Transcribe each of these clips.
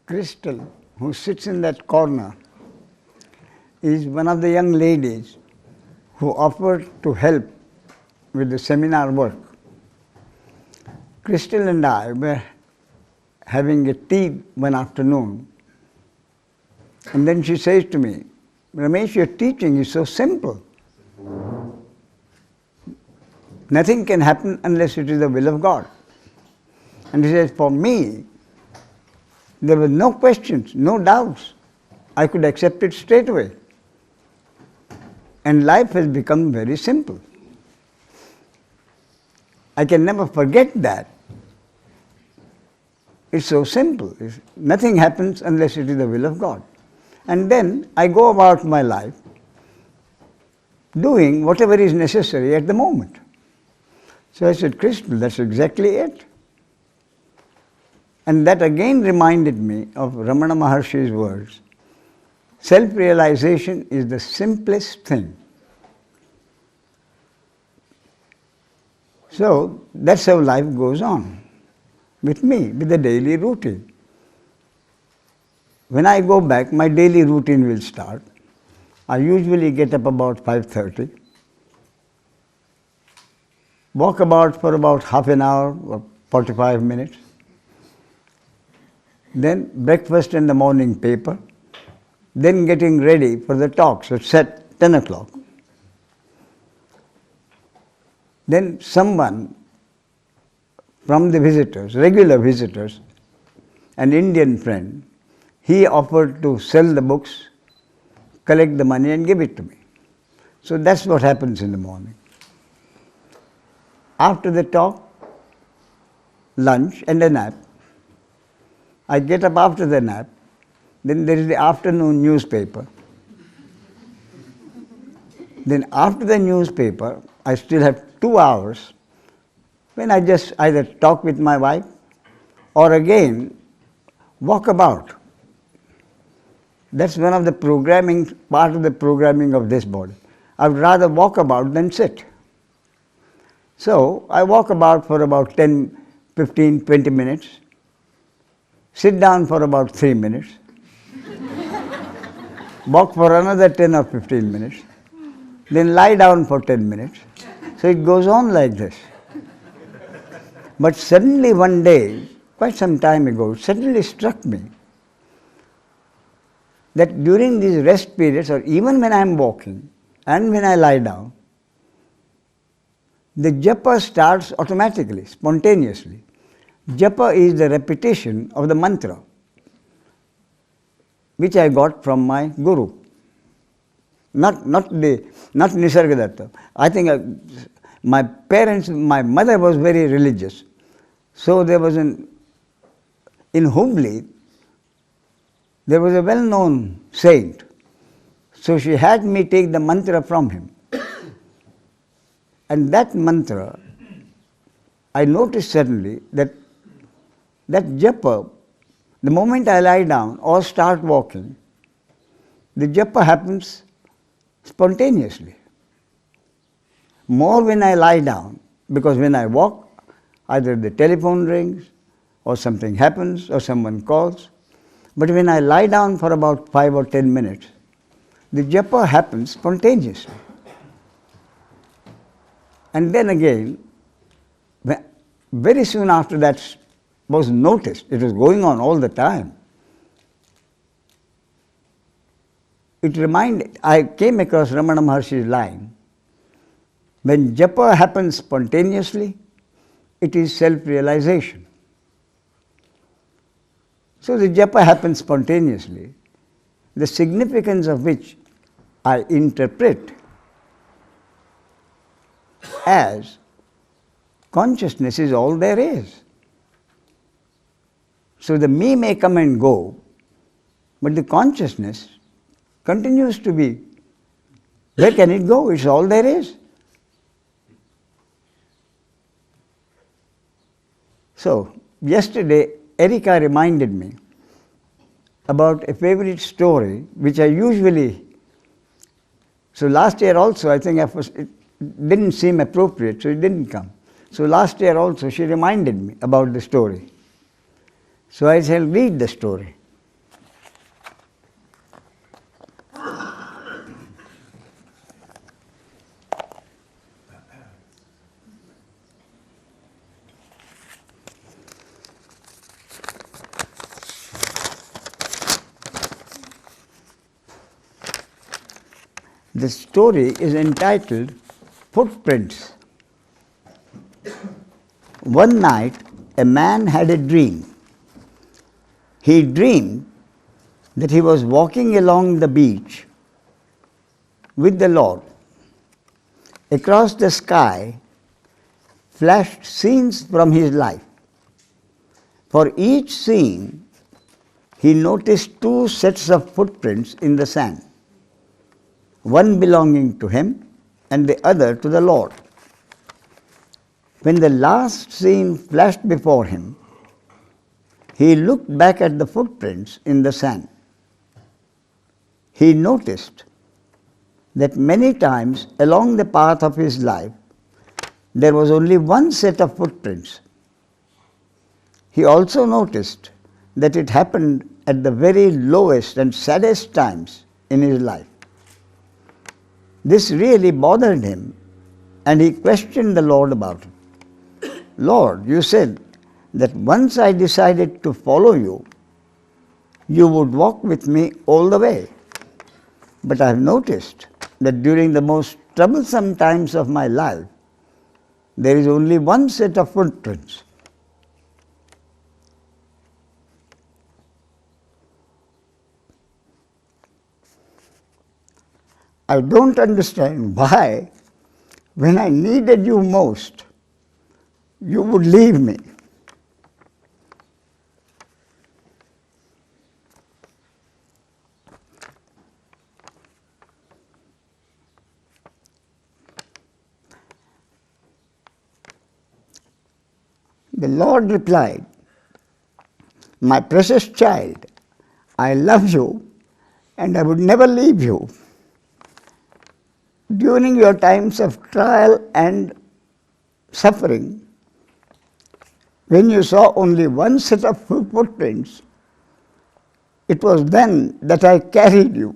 Crystal, who sits in that corner, is one of the young ladies who offered to help with the seminar work. Crystal and I were having a tea one afternoon, and then she says to me, Ramesh, your teaching is so simple. Nothing can happen unless it is the will of God. And she says, for me, there were no questions, no doubts. I could accept it straight away. And life has become very simple. I can never forget that. It's so simple. Nothing happens unless it is the will of God. And then I go about my life doing whatever is necessary at the moment. So I said, Crystal, that's exactly it. And that again reminded me of Ramana Maharshi's words. Self-realization is the simplest thing. So that's how life goes on with me, with the daily routine. When I go back, my daily routine will start. I usually get up about 5:30, walk about for about half an hour or 45 minutes, then breakfast and the morning paper, then getting ready for the talks at 10 o'clock. Then someone from the visitors, regular visitors, an Indian friend, he offered to sell the books, collect the money and give it to me. So that's what happens in the morning. After the talk, lunch and a nap. I get up after the nap, then there is the afternoon newspaper. Then after the newspaper, I still have 2 hours when I just either talk with my wife or again walk about. That's one of the part of the programming of this body. I would rather walk about than sit. So I walk about for about 10, 15, 20 minutes, sit down for about 3 minutes, walk for another 10 or 15 minutes, then lie down for 10 minutes. So it goes on like this. But suddenly one day, quite some time ago, it suddenly struck me that during these rest periods, or even when I am walking and when I lie down, the japa starts automatically, spontaneously. Japa is the repetition of the mantra, which I got from my guru. Not Nisargadatta. I think my parents, my mother was very religious. So there was in Hubli, there was a well-known saint. So she had me take the mantra from him. And that mantra, I noticed suddenly that japa, the moment I lie down or start walking, the japa happens spontaneously. More when I lie down, because when I walk, either the telephone rings or something happens or someone calls. But when I lie down for about 5 or 10 minutes, the japa happens spontaneously. And then again, very soon after that was noticed, it was going on all the time. I came across Ramana Maharshi's line, when japa happens spontaneously, it is self-realization. So the japa happens spontaneously, the significance of which I interpret as consciousness is all there is. So the me may come and go, but the consciousness continues to be. Where can it go? It's all there is. So, yesterday, Erika reminded me about a favorite story which I usually. So, last year also, I think it didn't seem appropriate, so it didn't come. So, last year also, she reminded me about the story. So, I shall read the story. The story is entitled Footprints. One night, a man had a dream. He dreamed that he was walking along the beach with the Lord. Across the sky flashed scenes from his life. For each scene, he noticed two sets of footprints in the sand, one belonging to him and the other to the Lord. When the last scene flashed before him, he looked back at the footprints in the sand. He noticed that many times along the path of his life, there was only one set of footprints. He also noticed that it happened at the very lowest and saddest times in his life. This really bothered him, and he questioned the Lord about it. Lord, you said that once I decided to follow you, you would walk with me all the way. But I have noticed that during the most troublesome times of my life, there is only one set of footprints. I don't understand why, when I needed you most, you would leave me. The Lord replied, "My precious child, I love you and I would never leave you. During your times of trial and suffering, when you saw only one set of footprints, it was then that I carried you."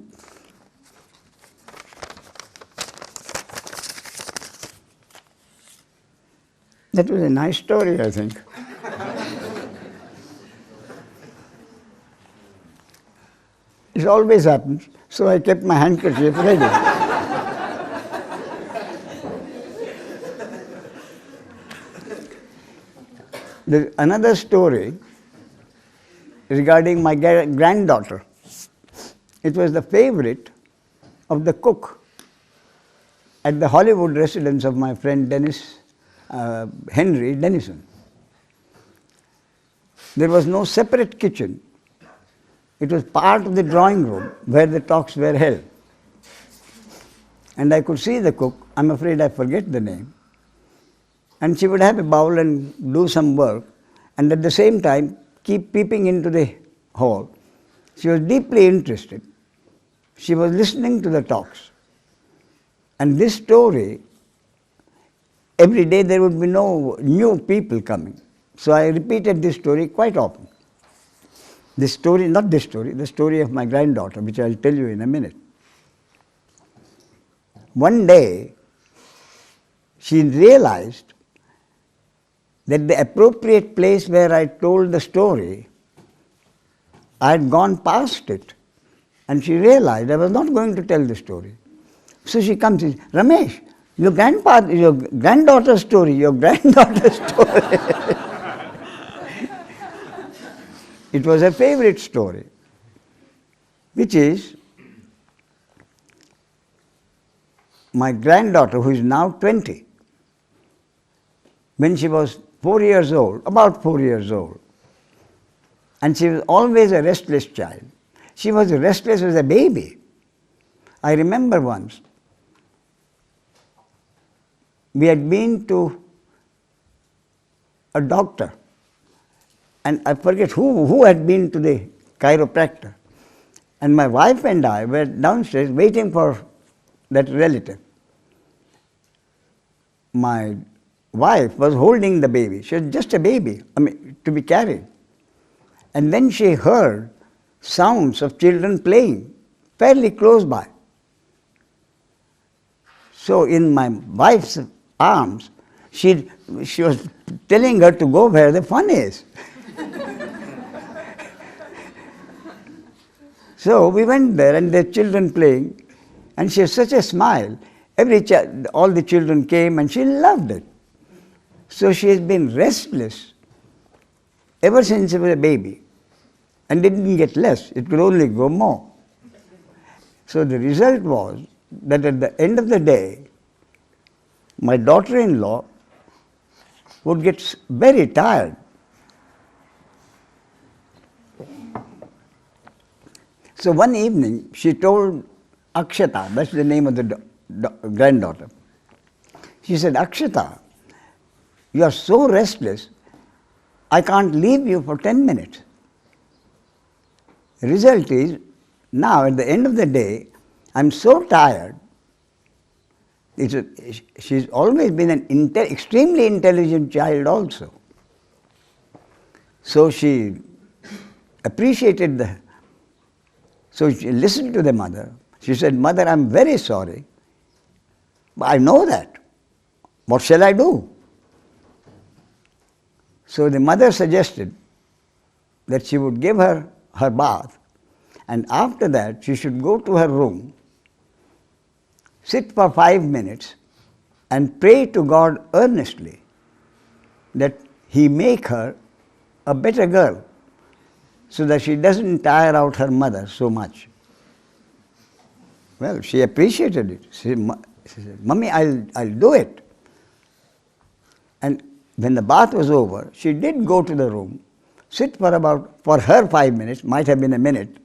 That was a nice story, I think. It always happens, so I kept my handkerchief ready. There's another story regarding my granddaughter. It was the favorite of the cook at the Hollywood residence of my friend Henry Dennison. There was no separate kitchen. It was part of the drawing room where the talks were held. And I could see the cook, I'm afraid I forget the name, and she would have a bowl and do some work, and at the same time keep peeping into the hall. She was deeply interested. She was listening to the talks. And this story, every day there would be no new people coming. So I repeated this story quite often. This story, not this story, the story of my granddaughter, which I'll tell you in a minute. One day, she realized that the appropriate place where I told the story, I had gone past it, and she realized I was not going to tell the story. So she comes and says, "Ramesh, your granddaughter's story, your granddaughter's story." It was a favorite story, which is my granddaughter, who is now 20, when she was 4 years old, about 4 years old, and she was always a restless child. She was restless as a baby. I remember once, we had been to a doctor, and I forget who had been to the chiropractor. And my wife and I were downstairs waiting for that relative. My wife was holding the baby. She was just a baby, to be carried. And then she heard sounds of children playing fairly close by. So in my wife's arms, she was telling her to go where the fun is. So we went there, and the children playing, And she has such a smile. All the children came and she loved it. So she has been restless ever since she was a baby. And it didn't get less, it could only grow more. So the result was that at the end of the day, my daughter-in-law would get very tired. So one evening, she told Akshata, that's the name of the granddaughter. She said, Akshata, you are so restless, I can't leave you for 10 minutes. The result is, now at the end of the day, I'm so tired. She's always been an extremely intelligent child also. So she appreciated so she listened to the mother. She said, Mother, I'm very sorry. But I know that. What shall I do? So the mother suggested that she would give her her bath, and after that she should go to her room, sit for 5 minutes and pray to God earnestly that He make her a better girl so that she doesn't tire out her mother so much. Well, she appreciated it. She said, Mummy, I'll do it. And when the bath was over, she did go to the room, sit for her 5 minutes, might have been a minute.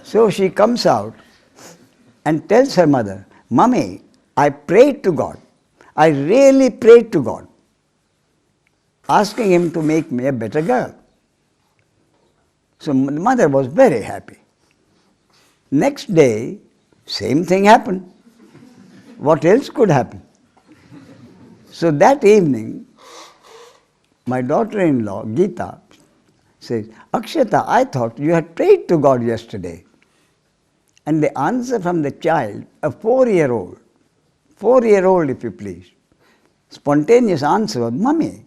So she comes out and tells her mother, Mummy, I prayed to God. I really prayed to God, asking Him to make me a better girl. So the mother was very happy. Next day, same thing happened. What else could happen? So that evening, my daughter-in-law, Geeta, says, Akshata, I thought you had prayed to God yesterday. And the answer from the child, a 4-year-old if you please, spontaneous answer was, Mummy,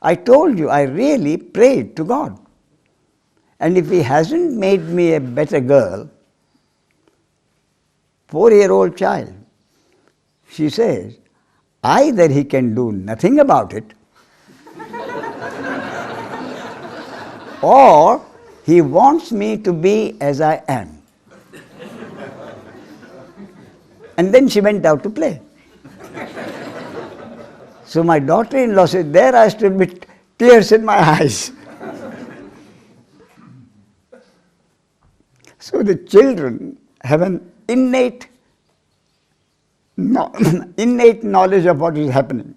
I told you I really prayed to God. And if He hasn't made me a better girl, 4-year-old child, she says, either He can do nothing about it, or He wants me to be as I am. And then she went out to play. So my daughter-in-law said, there I stood with tears in my eyes. So the children have an innate knowledge of what is happening.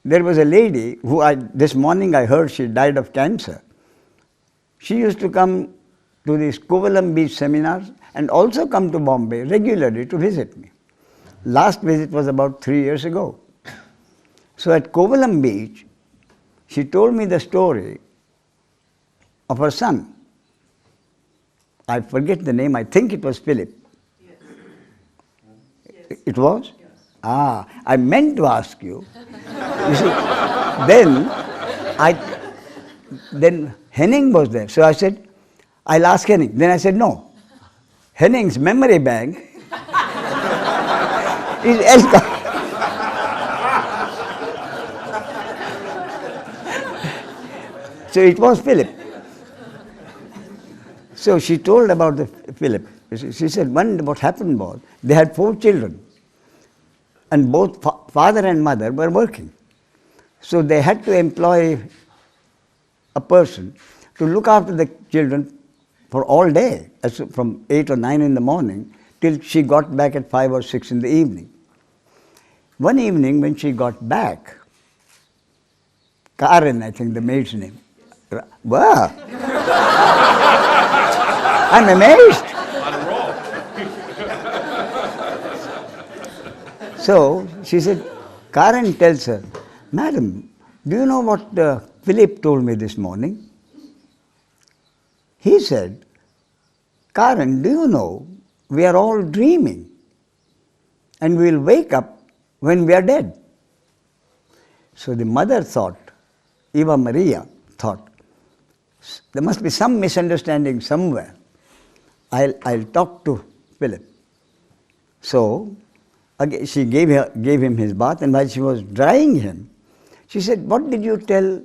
There was a lady who this morning I heard she died of cancer. She used to come to these Kovalam Beach seminars and also come to Bombay regularly to visit me. Last visit was about 3 years ago. So at Kovalam Beach, she told me the story of her son. I forget the name, I think it was Philip. Yes. It was? Yes. Ah, I meant to ask you. You see, then Henning was there. So I said, I'll ask Henning. Then I said, no. Henning's memory bank is Elka. So it was Philip. So she told about the Philip. She said, what happened was, they had 4 children. And both father and mother were working. So they had to employ a person to look after the children for all day, from 8 or 9 in the morning till she got back at 5 or 6 in the evening. One evening when she got back, Karen, I think the maid's name. Wow! I'm amazed. So she said, Karen tells her, Madam, do you know what Philip told me this morning? He said, Karen, do you know, we are all dreaming and we will wake up when we are dead. So the mother thought, Eva Maria thought, There must be some misunderstanding somewhere. I'll talk to Philip. So, again, she gave him his bath, and while she was drying him, she said, "What did you tell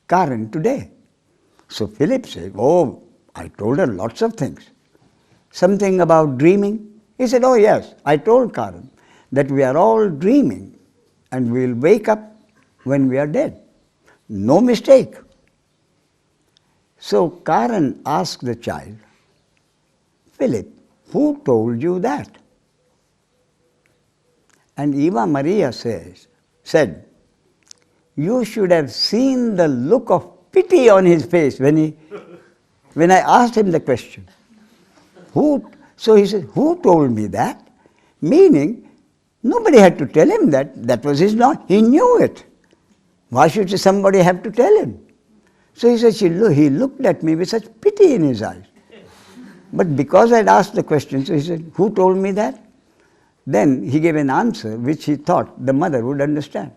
Karen today?" So Philip said, "Oh, I told her lots of things. Something about dreaming." He said, "Oh yes, I told Karen that we are all dreaming and we'll wake up when we are dead. No mistake." So Karen asked the child, "Philip, who told you that?" And Eva Maria said, "You should have seen the look of pity on his face when I asked him the question. So he said, 'Who told me that?' Meaning, nobody had to tell him that. That was his knowledge. He knew it. Why should somebody have to tell him?" So he said, he looked at me with such pity in his eyes. But because I'd asked the question, so he said, "Who told me that?" Then he gave an answer which he thought the mother would understand.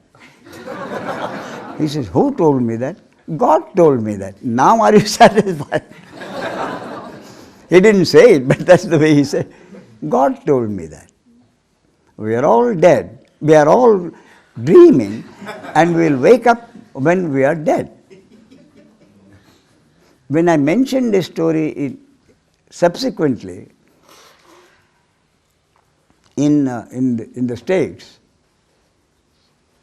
He says, "Who told me that?" "God told me that." "Now are you satisfied?" He didn't say it, but that's the way he said. "God told me that. We are all dead. We are all dreaming, and we'll wake up when we are dead." When I mentioned this story subsequently in the States,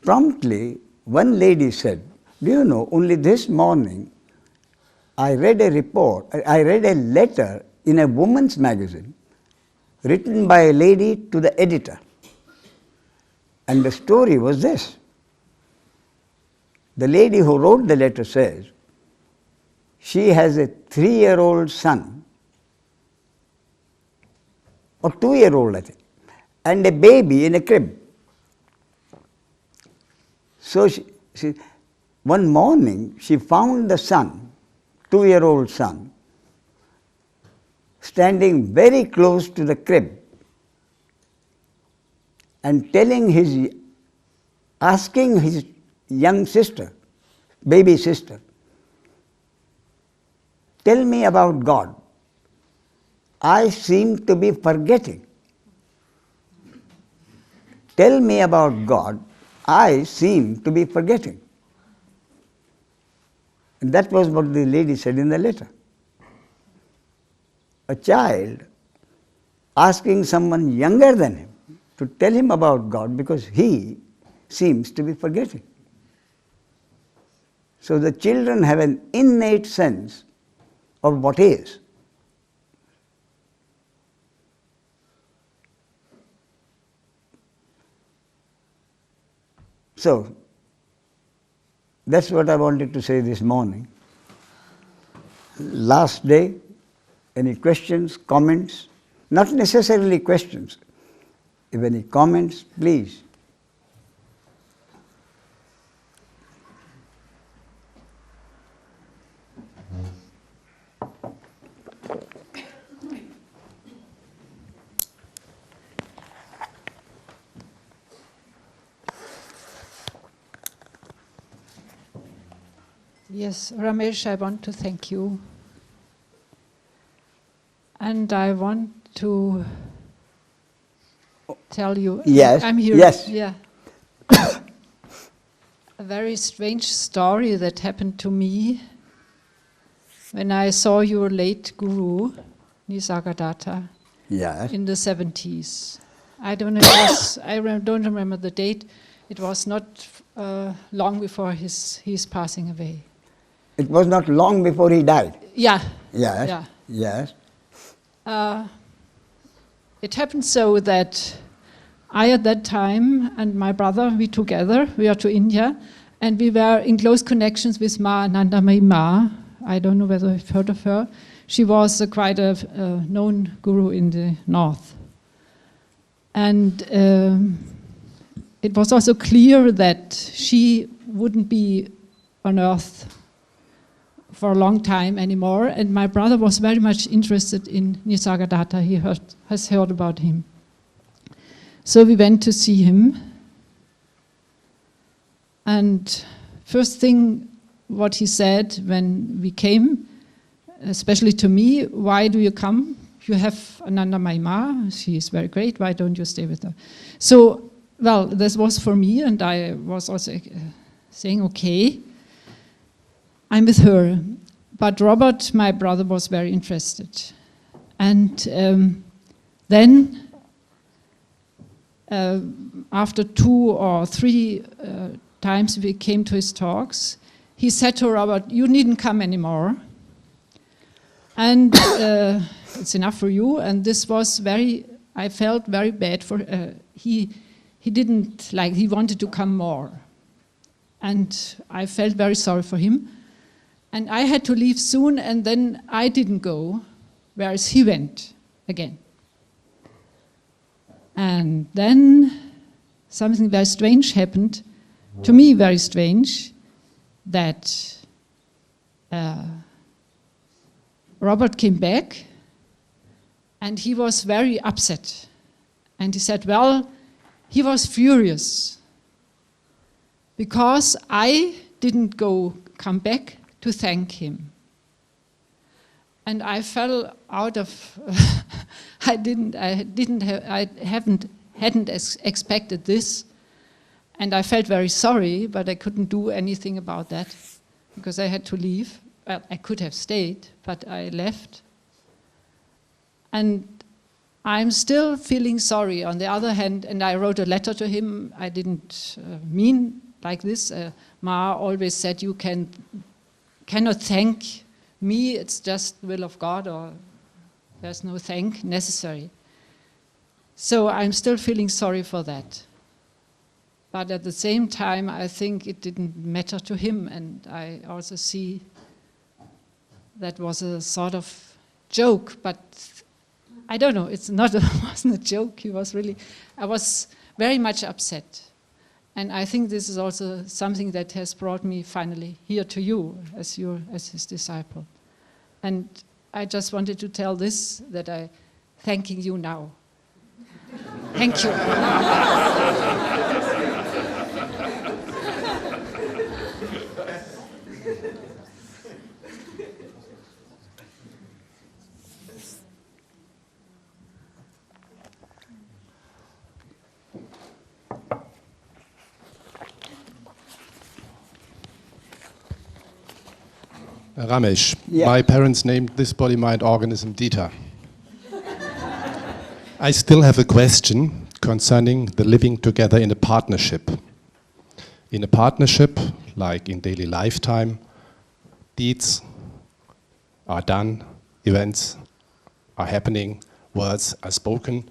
promptly one lady said, "Do you know, only this morning I read a letter in a woman's magazine written by a lady to the editor. And the story was this. The lady who wrote the letter says she has a 3-year-old son, or 2-year-old, I think, and a baby in a crib. So one morning she found the son, 2-year-old son, standing very close to the crib and asking his young sister, baby sister, "Tell me about God. I seem to be forgetting. Tell me about God. I seem to be forgetting." And that was what the lady said in the letter. A child asking someone younger than him to tell him about God because he seems to be forgetting. So the children have an innate sense of what is. So that's what I wanted to say this morning. Last day, any questions, comments? Not necessarily questions. If any comments, please. Yes, Ramesh, I want to thank you. And I want to tell you, yes, I'm here. Yes. Yeah. A very strange story that happened to me when I saw your late guru, Nisargadatta, Yes. in the 70s. I don't remember the date. It was not long before his passing away. It was not long before he died. Yeah. Yes. Yeah. Yes. It happened so that I at that time and my brother, we are to India, and we were in close connections with Ma Anandamayi Ma. I don't know whether you've heard of her. She was quite a known guru in the north. And it was also clear that she wouldn't be on earth for a long time anymore, and my brother was very much interested in Nisargadatta. He has heard about him. So we went to see him, and first thing what he said when we came, especially to me, why do you come? You have Ananda Maima, she is very great, why don't you stay with her? So, well, this was for me, and I was also saying, okay, I'm with her. But Robert, my brother, was very interested. And then, after 2 or 3 times we came to his talks, he said to Robert, you needn't come anymore. And it's enough for you. And this was I felt very bad for, he didn't like, he wanted to come more. And I felt very sorry for him. And I had to leave soon, and then I didn't go, whereas he went again. And then something very strange happened, to me very strange, that Robert came back, and he was very upset. And he said, well, he was furious, because I didn't come back to thank him. And I fell out of, I hadn't expected this. And I felt very sorry, but I couldn't do anything about that because I had to leave. Well, I could have stayed, but I left. And I'm still feeling sorry on the other hand, and I wrote a letter to him. I didn't mean like this. Ma always said, you cannot thank me, it's just will of God, or there's no thank necessary. So I'm still feeling sorry for that. But at the same time, I think it didn't matter to him, and I also see that was a sort of joke, but I don't know, it wasn't a joke, I was very much upset. And I think this is also something that has brought me finally here to you as his disciple. And I just wanted to tell this, that I'm thanking you now. Thank you. Ramesh, my parents named this body-mind organism Dita. I still have a question concerning the living together in a partnership. In a partnership, like in daily lifetime, deeds are done, events are happening, words are spoken,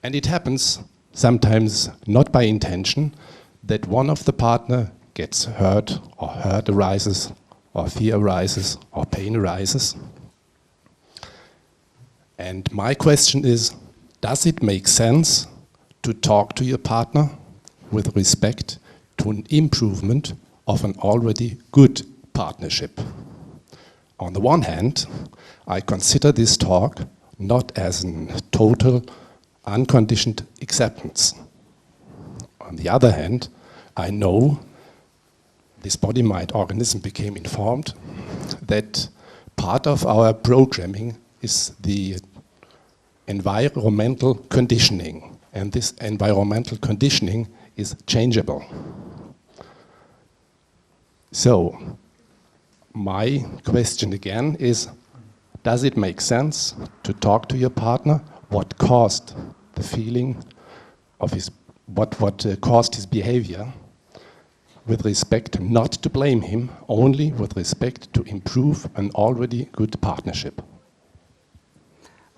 and it happens, sometimes not by intention, that one of the partner gets hurt, or hurt arises, or fear arises, or pain arises. And my question is, does it make sense to talk to your partner with respect to an improvement of an already good partnership? On the one hand, I consider this talk not as a total, unconditioned acceptance. On the other hand, I know this body-mind organism became informed that part of our programming is the environmental conditioning, and this environmental conditioning is changeable. So, my question again is, does it make sense to talk to your partner what caused the feeling of what caused his behavior, with respect not to blame him, only with respect to improve an already good partnership?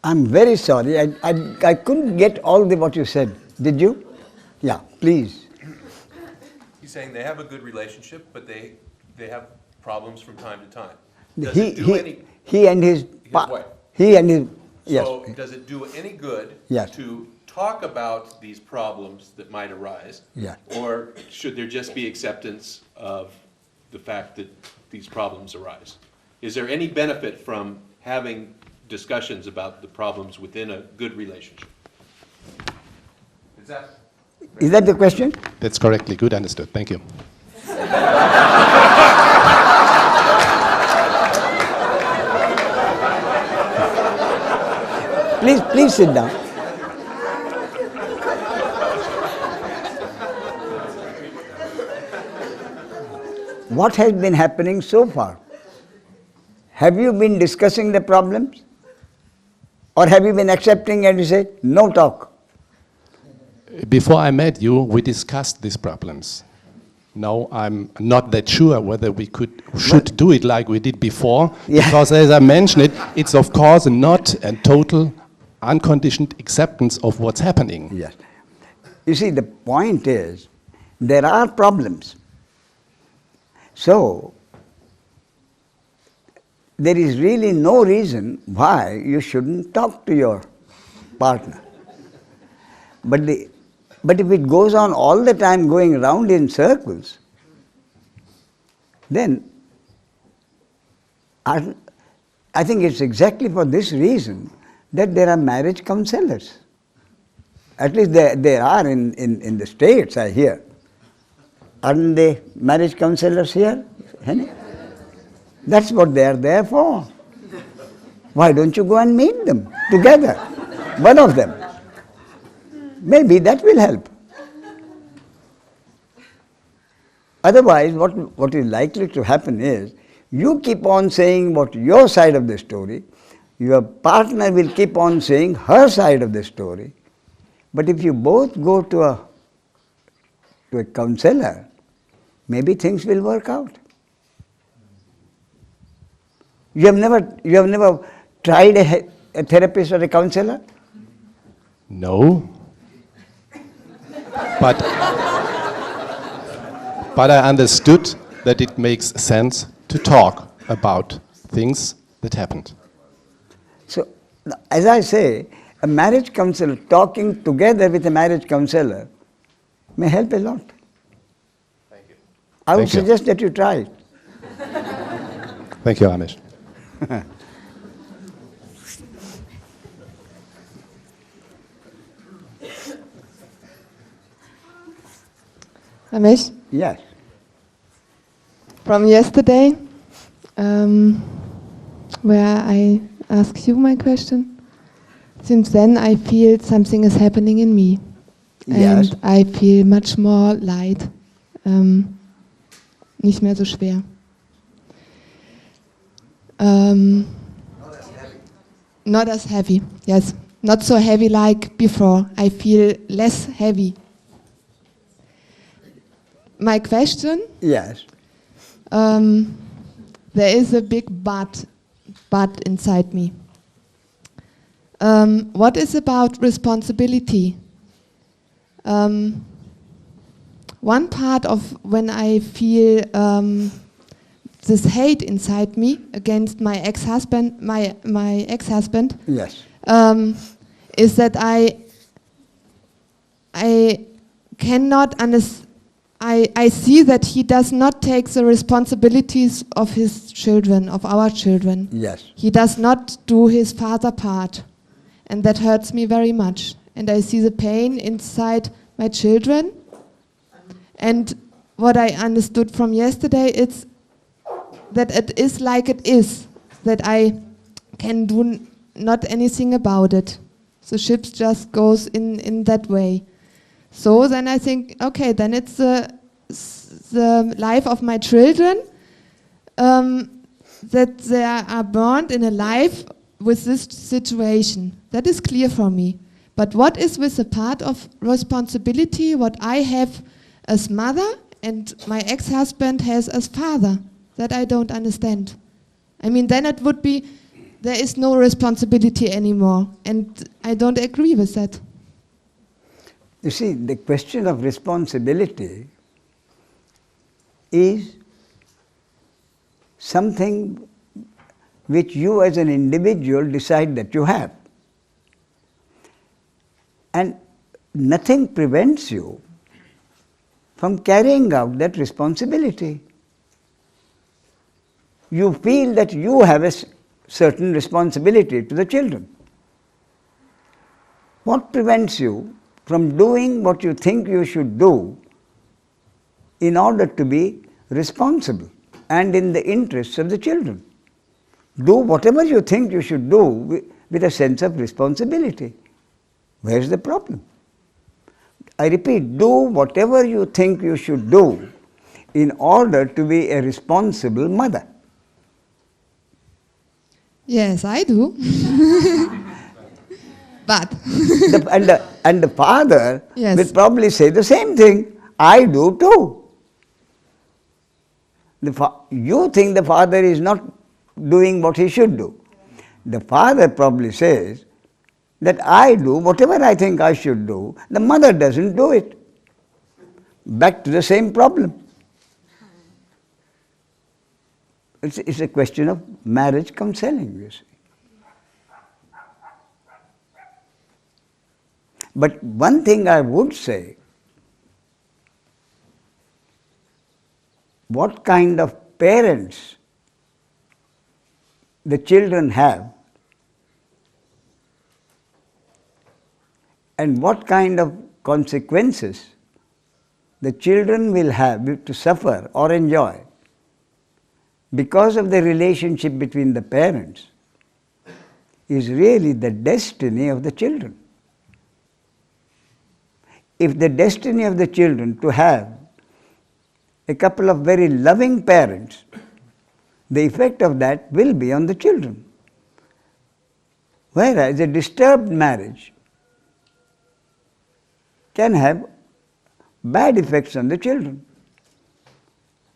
I'm very sorry, I couldn't get all what you said. Did you? Yeah, please. He's saying they have a good relationship, but they have problems from time to time. He and his wife. He and his, yes. So does it do any good Yes. to talk about these problems that might arise? Yeah. Or should there just be acceptance of the fact that these problems arise? Is there any benefit from having discussions about the problems within a good relationship? Is that the question? That's correctly good, understood. Thank you. Please sit down. What has been happening so far? Have you been discussing the problems? Or have you been accepting and you say, no talk? Before I met you, we discussed these problems. Now I'm not that sure whether we should do it like we did before, Yeah. because as I mentioned it's of course not a total unconditioned acceptance of what's happening. Yes. You see, the point is, there are problems. So, there is really no reason why you shouldn't talk to your partner. But if it goes on all the time going round in circles, then I think it's exactly for this reason that there are marriage counselors. At least there are in the States, I hear. Aren't they marriage counselors here? That's what they are there for. Why don't you go and meet them together? One of them. Maybe that will help. Otherwise, what is likely to happen is, you keep on saying what your side of the story, your partner will keep on saying her side of the story. But if you both go to a counselor, maybe things will work out. You have never tried a therapist or a counselor? No. But I understood that it makes sense to talk about things that happened. So, as I say, a marriage counselor, talking together with a marriage counselor, may help a lot. Thank you. I would Thank you. suggest that you try it. Thank you, Ramesh. Ramesh, Yes. from yesterday, where I asked you my question, since then I feel something is happening in me. Yes. And I feel much more light, nicht mehr so schwer. Not as heavy, yes. Not so heavy like before. I feel less heavy. My question, Yes. there is a big but inside me. What is about responsibility? One part of when I feel this hate inside me against my ex-husband, my ex-husband, Yes. is that I cannot understand. I see that he does not take the responsibilities of his children, of our children. Yes. He does not do his father part. And that hurts me very much. And I see the pain inside my children. And what I understood from yesterday, it's that it is like it is, that I can do not anything about it. The ship just goes in that way. So then I think, okay, then it's the life of my children, that they are born in a life with this situation. That is clear for me. But what is with the part of responsibility, what I have as mother and my ex-husband has as father? That I don't understand. I mean, then it would be, there is no responsibility anymore. And I don't agree with that. You see, the question of responsibility is something which you as an individual decide that you have. And nothing prevents you from carrying out that responsibility. You feel that you have a certain responsibility to the children. What prevents you from doing what you think you should do in order to be responsible and in the interests of the children? Do whatever you think you should do with a sense of responsibility. Where's the problem? I repeat, do whatever you think you should do in order to be a responsible mother. Yes, I do. But And the father Yes. will probably say the same thing. I do too. You think the father is not doing what he should do. The father probably says that I do whatever I think I should do. The mother doesn't do it. Back to the same problem. It's a question of marriage counseling, you see. But one thing I would say, what kind of parents the children have and what kind of consequences the children will have to suffer or enjoy because of the relationship between the parents is really the destiny of the children. If the destiny of the children to have a couple of very loving parents, the effect of that will be on the children. Whereas a disturbed marriage can have bad effects on the children.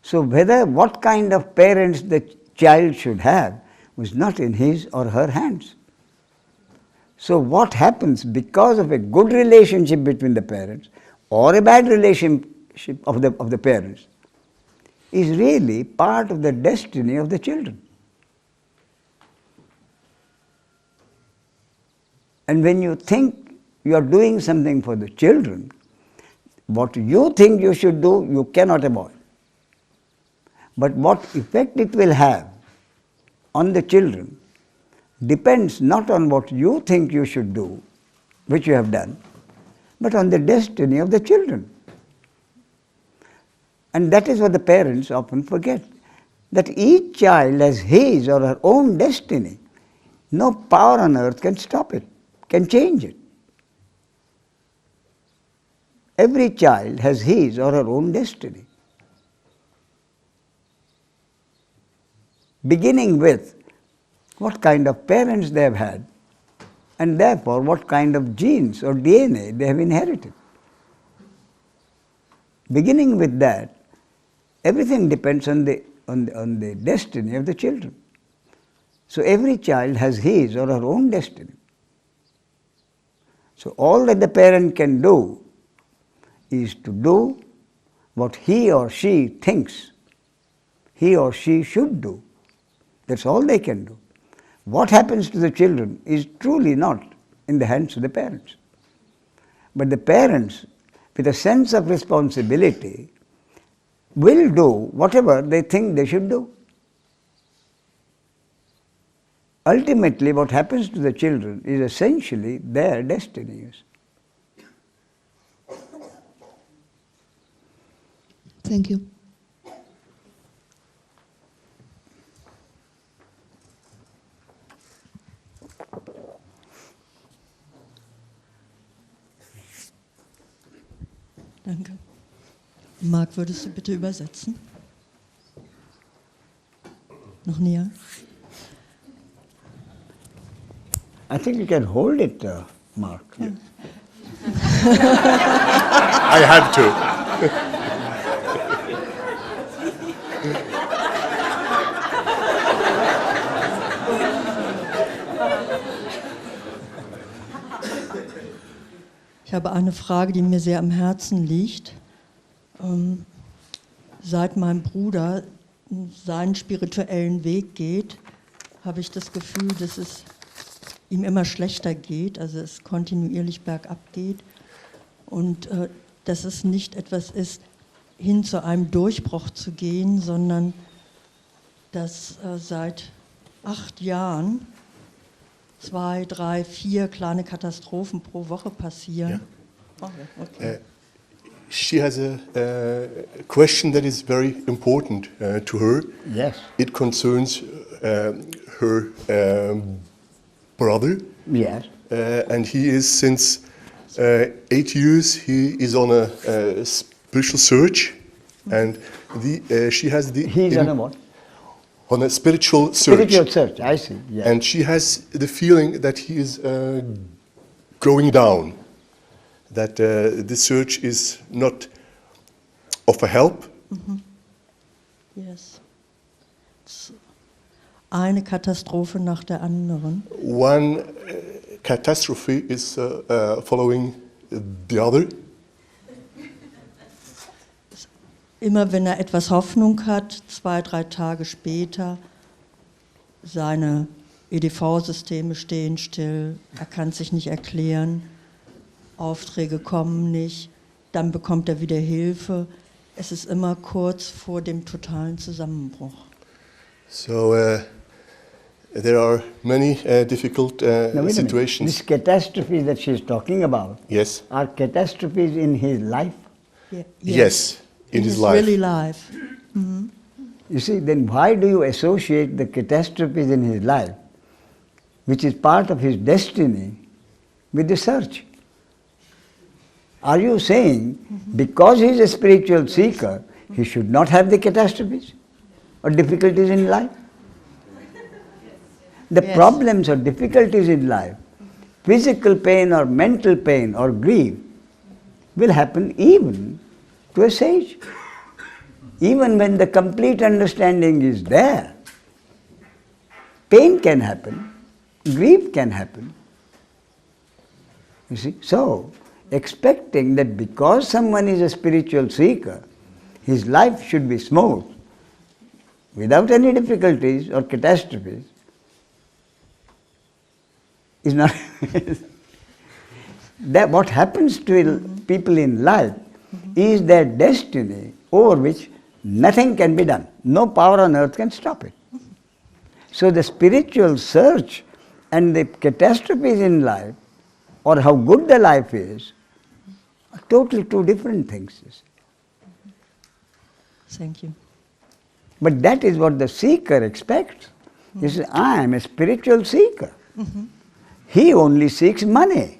So what kind of parents the child should have was not in his or her hands. So what happens because of a good relationship between the parents or a bad relationship of the parents is really part of the destiny of the children. And when you think you are doing something for the children, what you think you should do, you cannot avoid. But what effect it will have on the children depends not on what you think you should do, which you have done, but on the destiny of the children. And that is what the parents often forget, that each child has his or her own destiny. No power on earth can stop it, can change it. Every child has his or her own destiny. Beginning with what kind of parents they have had, and therefore what kind of genes or DNA they have inherited. Beginning with that, everything depends on the destiny of the children. So every child has his or her own destiny. So all that the parent can do is to do what he or she thinks he or she should do. That's all they can do. What happens to the children is truly not in the hands of the parents. But the parents, with a sense of responsibility, will do whatever they think they should do. Ultimately, what happens to the children is essentially their destinies. Thank you. Danke. Marc, würdest du bitte übersetzen? Noch näher? I think you can hold it, Mark. Ja. I have to. Ich habe eine Frage, die mir sehr am Herzen liegt. Seit mein Bruder seinen spirituellen Weg geht, habe ich das Gefühl, dass es ihm immer schlechter geht, also es kontinuierlich bergab geht und dass es nicht etwas ist, hin zu einem Durchbruch zu gehen, sondern dass seit 8 Jahren 2, 3, 4 kleine Katastrophen pro Woche passieren. Yeah. Okay. She has a question that is very important to her. Yes. It concerns her brother. Yes. And he is since 8 years. He is on a spiritual search, and she has the. He's on a what? On a spiritual search. Spiritual search, I see. Yes. And she has the feeling that he is going down, that the search is not of a help. Yes. Eine Katastrophe nach der anderen. One catastrophe is following the other. Immer wenn etwas Hoffnung hat, 2, 3 Tage später, seine EDV-Systeme stehen still, er kann sich nicht erklären, Aufträge kommen nicht, dann bekommt er wieder Hilfe. Es ist immer kurz vor dem totalen Zusammenbruch. So there are many difficult Now, wait a minute. situations. This catastrophe that she is talking about Yes. are catastrophes in his life. Yeah. Yes. In his life. really life. You see, then why do you associate the catastrophes in his life, which is part of his destiny, with the search? Are you saying because he is a spiritual seeker, he should not have the catastrophes or difficulties in life? The Yes. problems or difficulties in life, physical pain or mental pain or grief, will happen even to a sage. Even when the complete understanding is there, pain can happen, grief can happen. You see? So, expecting that because someone is a spiritual seeker, his life should be smooth, without any difficulties or catastrophes, is not. That what happens to people in life is their destiny over which nothing can be done. No power on earth can stop it. So the spiritual search and the catastrophes in life, or how good the life is, are totally two different things. Thank you. But that is what the seeker expects. He says, I am a spiritual seeker. He only seeks money.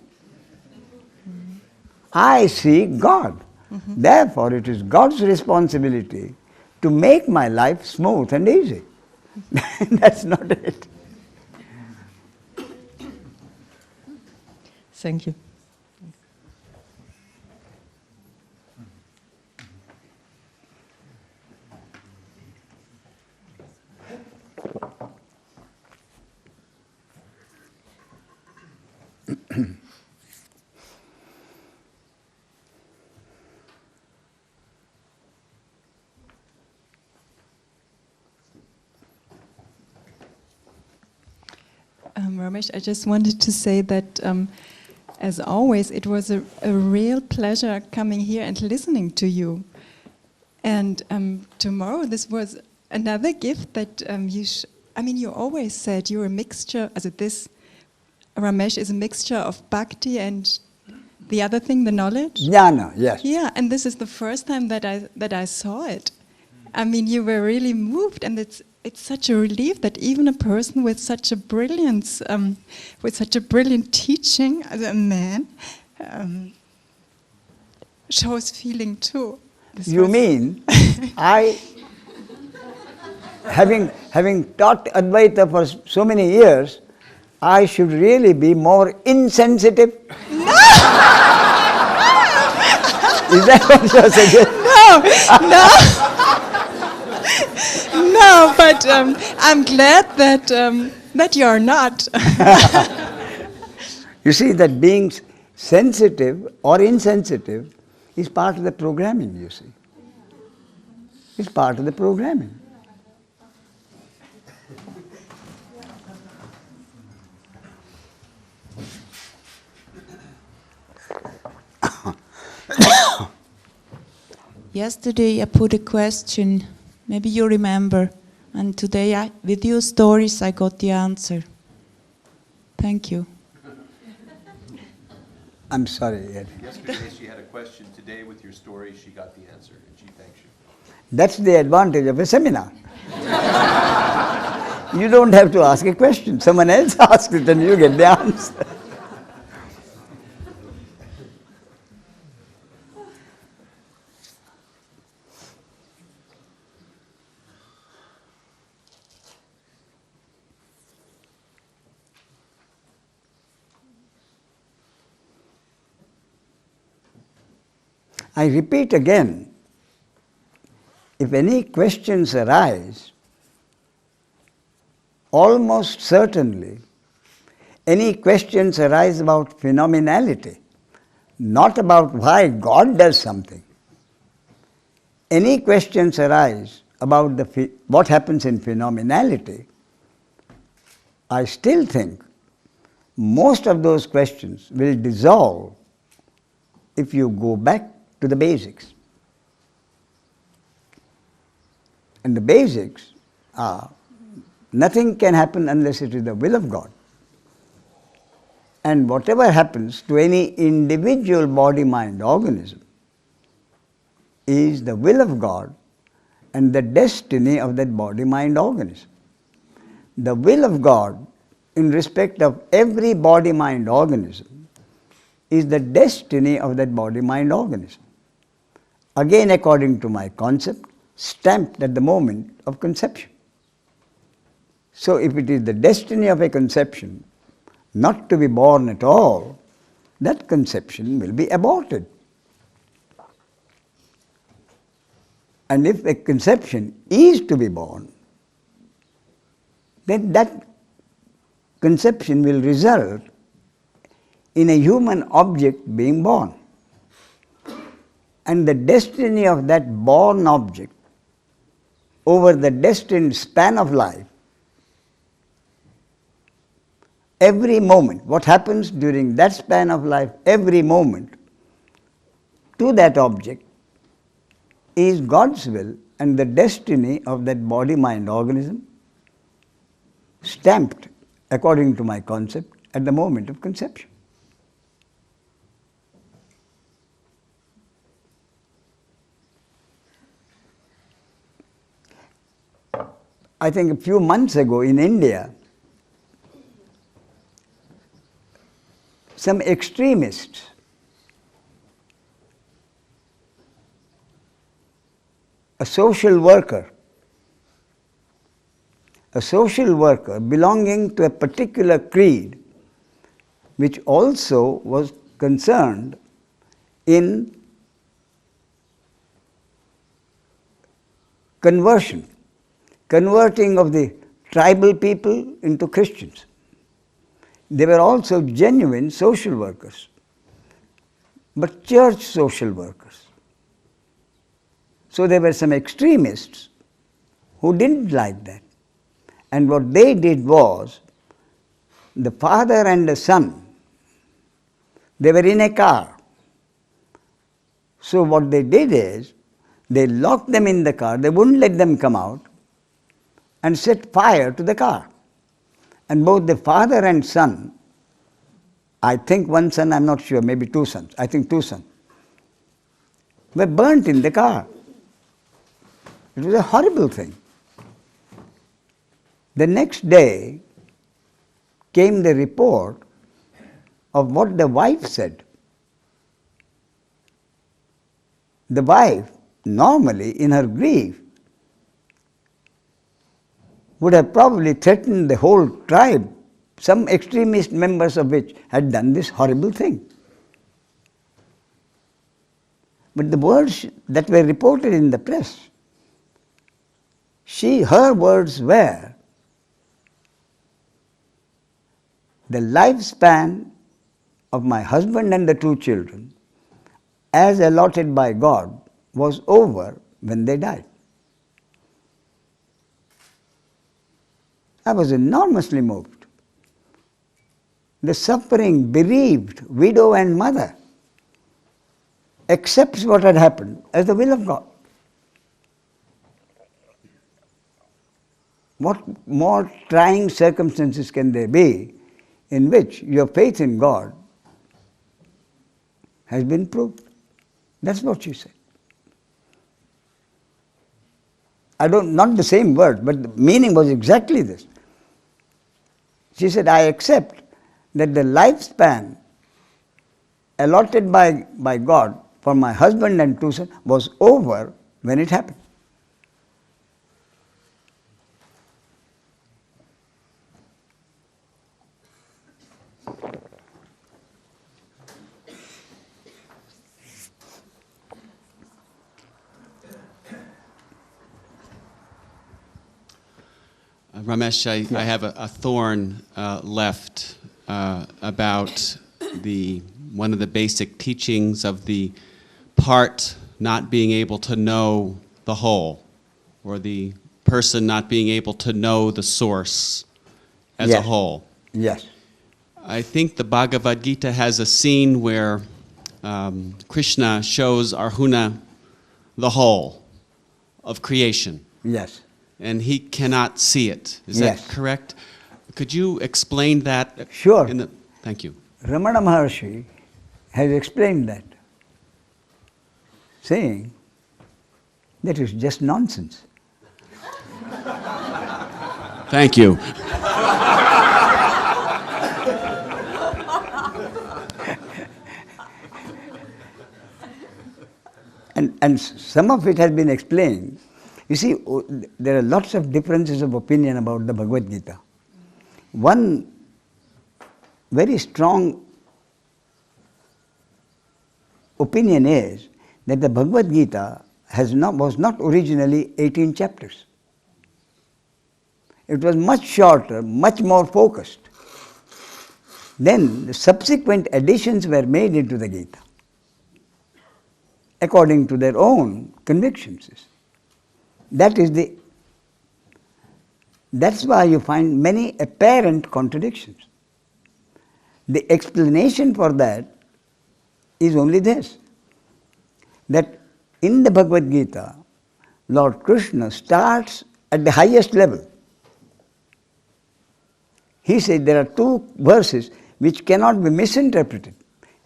I seek God. Therefore, it is God's responsibility to make my life smooth and easy. That's not it. Thank you. Ramesh, I just wanted to say that, as always, it was a real pleasure coming here and listening to you. And tomorrow, this was another gift that you always said you're a mixture, this Ramesh is a mixture of bhakti and the other thing, the knowledge. Jnana, yes. Yeah, and this is the first time that I saw it. I mean, you were really moved, and it's such a relief that even a person with such a brilliance, with such a brilliant teaching as a man, shows feeling too. You mean having taught Advaita for so many years, I should really be more insensitive? No! Is that what you're saying? No, but I'm glad that you're not. You see, that being sensitive or insensitive is part of the programming, you see. It's part of the programming. Yesterday I put a question, maybe you remember, and today with your stories I got the answer. Thank you. I'm sorry, Ed. Yesterday she had a question, today with your story she got the answer, and she thanks you. That's the advantage of a seminar. You don't have to ask a question. Someone else asks it and you get the answer. I repeat again, if any questions arise, almost certainly any questions arise about phenomenality, not about why God does something. Any questions arise about what happens in phenomenality, I still think most of those questions will dissolve if you go back to the basics. And the basics are nothing can happen unless it is the will of God. And whatever happens to any individual body-mind organism is the will of God and the destiny of that body-mind organism. The will of God in respect of every body-mind organism is the destiny of that body-mind organism. Again, according to my concept, stamped at the moment of conception. So if it is the destiny of a conception not to be born at all, that conception will be aborted. And if a conception is to be born, then that conception will result in a human object being born. And the destiny of that born object over the destined span of life, every moment, what happens during that span of life, every moment, to that object is God's will and the destiny of that body-mind organism, stamped according to my concept at the moment of conception. I think a few months ago in India, some extremists a social worker belonging to a particular creed, which also was concerned in converting of the tribal people into Christians. They were also genuine social workers, but church social workers. So there were some extremists who didn't like that. And what they did was, the father and the son, they were in a car. So what they did is, they locked them in the car, they wouldn't let them come out, and set fire to the car. And both the father and son, I think one son, I'm not sure, maybe two sons, I think two sons, were burnt in the car. It was a horrible thing. The next day came the report of what the wife said. The wife, normally in her grief, would have probably threatened the whole tribe, some extremist members of which had done this horrible thing. But the words that were reported in the press, her words were, the lifespan of my husband and the two children, as allotted by God, was over when they died. I was enormously moved. The suffering, bereaved widow and mother accepts what had happened as the will of God. What more trying circumstances can there be in which your faith in God has been proved? That's what she said. Not the same word, but the meaning was exactly this. She said, I accept that the lifespan allotted by God for my husband and 2 sons was over when it happened. Ramesh, I have a thorn left about one of the basic teachings of the part not being able to know the whole, or the person not being able to know the source as a whole. Yes. I think the Bhagavad Gita has a scene where Krishna shows Arjuna the whole of creation. Yes. And he cannot see it. Is Yes. that correct? Could you explain that? Sure. Thank you. Ramana Maharshi has explained that, saying that is just nonsense. Thank you. And some of it has been explained. You see, there are lots of differences of opinion about the Bhagavad Gita. One very strong opinion is that the Bhagavad Gita was not originally 18 chapters. It was much shorter, much more focused. Then the subsequent additions were made into the Gita according to their own convictions. That's why you find many apparent contradictions. The explanation for that is only this, that in the Bhagavad Gita, Lord Krishna starts at the highest level. He said there are 2 verses which cannot be misinterpreted,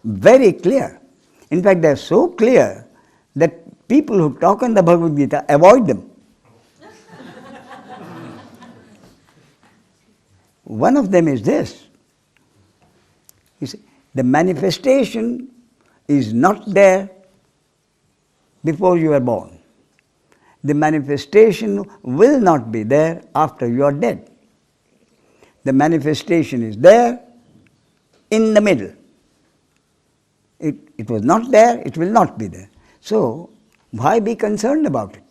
very clear. In fact, they are so clear that people who talk on the Bhagavad Gita avoid them. One of them is this. He said, the manifestation is not there before you are born. The manifestation will not be there after you are dead. The manifestation is there in the middle. It was not there, it will not be there. So, why be concerned about it?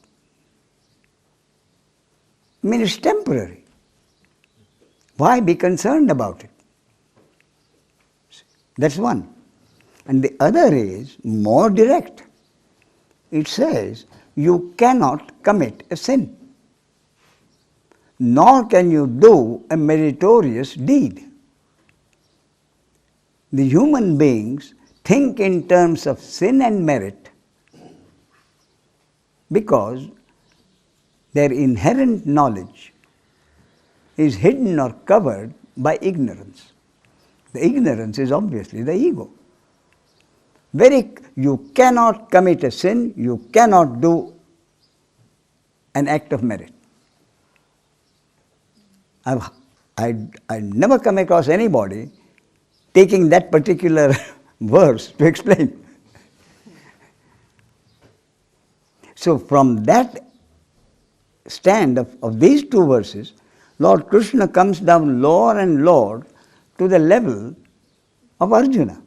I mean, it's temporary. Why be concerned about it? That's one. And the other is more direct. It says, you cannot commit a sin, nor can you do a meritorious deed. The human beings think in terms of sin and merit because their inherent knowledge is hidden or covered by ignorance. The ignorance is obviously the ego. You cannot commit a sin, you cannot do an act of merit. I never come across anybody taking that particular verse to explain. So from that stand of these 2 verses, Lord Krishna comes down lower and lower to the level of Arjuna.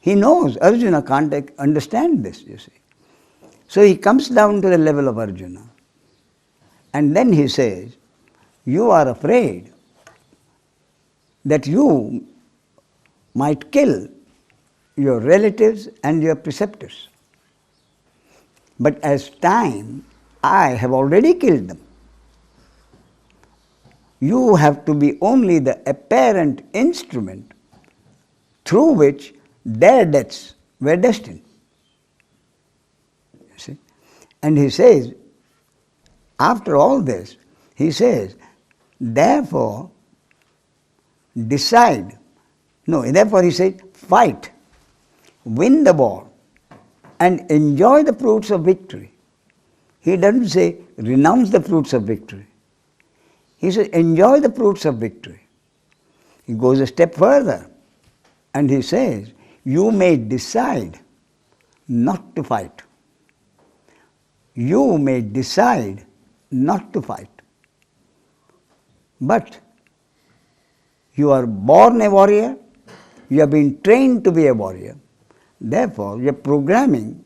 He knows Arjuna can't understand this, you see. So he comes down to the level of Arjuna. And then he says, you are afraid that you might kill your relatives and your preceptors. But as time, I have already killed them. You have to be only the apparent instrument through which their deaths were destined. You see? And he says, after all this, he says, therefore, he says, fight, win the war, and enjoy the fruits of victory. He doesn't say, renounce the fruits of victory. He says, enjoy the fruits of victory. He goes a step further and he says, you may decide not to fight. You may decide not to fight. But you are born a warrior, you have been trained to be a warrior. Therefore, your programming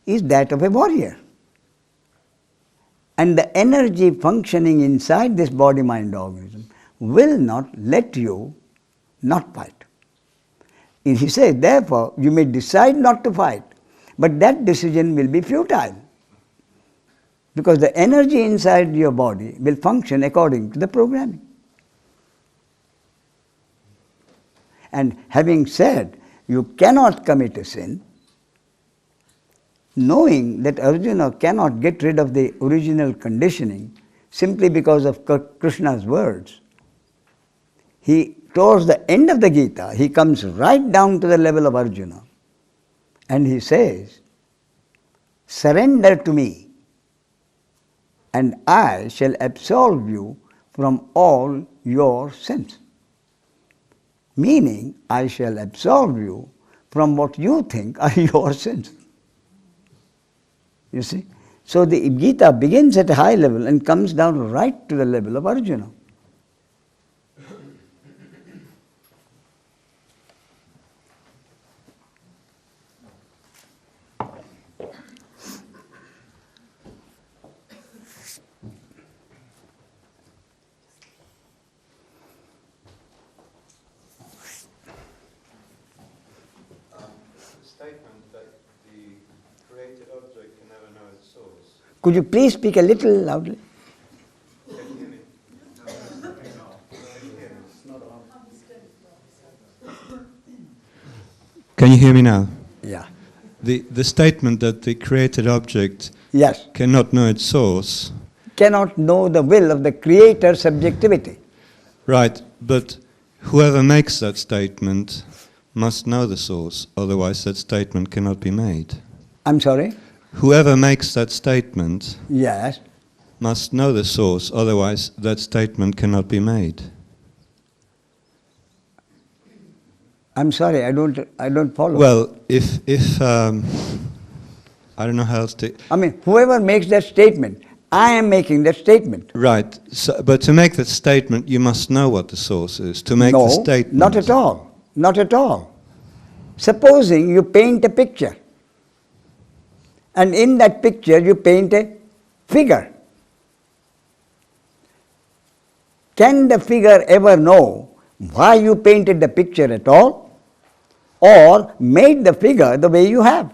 is that of a warrior. And the energy functioning inside this body-mind organism will not let you not fight. And he says, therefore, you may decide not to fight, but that decision will be futile. Because the energy inside your body will function according to the programming. And having said you cannot commit a sin, knowing that Arjuna cannot get rid of the original conditioning simply because of Krishna's words, he, towards the end of the Gita, he comes right down to the level of Arjuna and he says, surrender to me and I shall absolve you from all your sins. Meaning, I shall absolve you from what you think are your sins. You see? So the Gita begins at a high level and comes down right to the level of Arjuna. Could you please speak a little loudly? Can you hear me now? Yeah. The statement that the created object Yes. cannot know its source. Cannot know the will of the creator subjectivity. Right, but whoever makes that statement must know the source, otherwise that statement cannot be made. I'm sorry? Whoever makes that statement Yes. must know the source, otherwise that statement cannot be made. I'm sorry, I don't follow. Well, if I don't know how else to... I mean, whoever makes that statement, I am making that statement. Right, so, but to make that statement, you must know what the source is. To make the statement... Not at all. Not at all. Supposing you paint a picture, and in that picture you paint a figure. Can the figure ever know why you painted the picture at all, or made the figure the way you have?